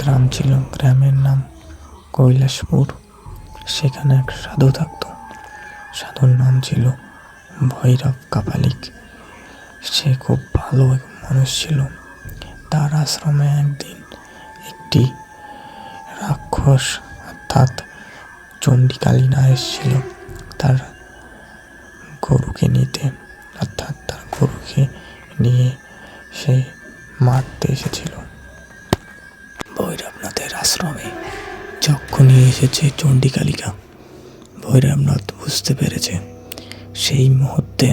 গ্রাম ছিল, গ্রামের নাম কৈলাসপুর। সেখানে এক সাধু থাকত। সাধুর নাম ছিল ভৈরব কাপালিক। সে খুব ভালো এক মানুষ ছিল। তার আশ্রমে একদিন একটি রাক্ষস অর্থাৎ চণ্ডীকালীনা এসেছিল তার গরুকে নিতে, অর্থাৎ তার গরুকে নিয়ে সে মারতে এসেছিল ভৈরবনাথের আশ্রমে। যখনই এসেছে চণ্ডীকালিকা, ভৈরবনাথ বুঝতে পেরেছে। সেই মুহূর্তে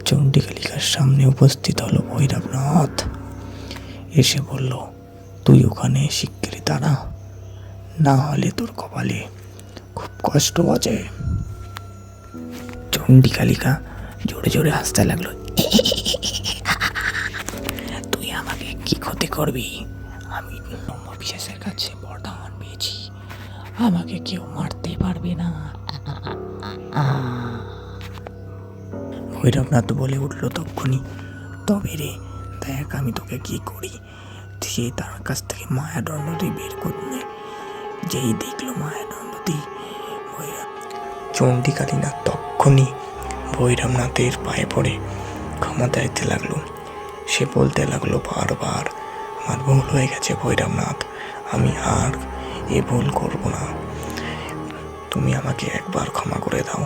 চণ্ডীকালিকার সামনে উপস্থিত হলো ভৈরবনাথ। এসে বলল, তুই ওখানে শিগগিরই দাঁড়া, না হলে তোর কপালে খুব কষ্ট আছে। চণ্ডীকালিকা জোরে জোরে হাসতে লাগলো। তুই আমাকে কি ক্ষতি করবি? আমি বিশেষের কাছে বরদান পেয়েছি, আমাকে কেউ মারতে পারবে না। ভৈরবনাথ বলে উঠল তক্ষুনি, তবে রে দেখ আমি তোকে কি করি। সে তার কাছ থেকে মায়াদণ্ডটি বের করলে, যেই দেখলো মায়াদণ্ডটি, চণ্ডীকালীনা তক্ষুনি ভৈরবনাথের পায়ে পড়ে ক্ষমা চাইতে লাগলো। সে বলতে লাগলো বারবার, আমার ভুল হয়ে গেছে ভৈরবনাথ, আমি আর এ ভুল করব না। তুমি আমাকে একবার ক্ষমা করে দাও,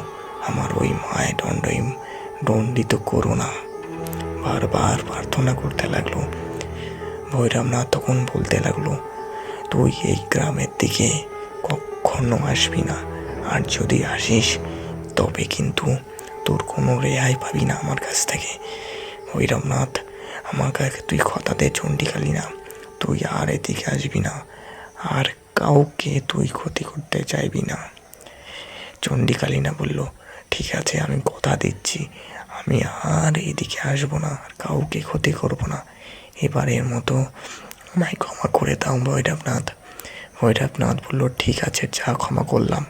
আমার ওই মায়ের দণ্ডিত করো না। বারবার প্রার্থনা করতে লাগলো। ভৈরবনাথ তখন বলতে লাগলো, তুই এই গ্রামের দিকে কখনো আসবি না, আর যদি আসিস তবে কিন্তু তোর কোনো রেহাই পাবি না আমার কাছ থেকে। ভৈরবনাথ, আমার কাছে তুই কথা দে চণ্ডীকালীনা, তুই আর এদিকে আসবি না, আর কাউকে তুই ক্ষতি করতে চাইবি না। চণ্ডীকালীনা বলল, ঠিক আছে, আমি কথা দিচ্ছি, আমি আর এদিকে আসবো না, আর কাউকে ক্ষতি করব না। এবারের মতো আমায় ক্ষমা করে দাও ভৈরবনাথ। ভৈরবনাথ বলল, ঠিক আছে, যা ক্ষমা করলাম।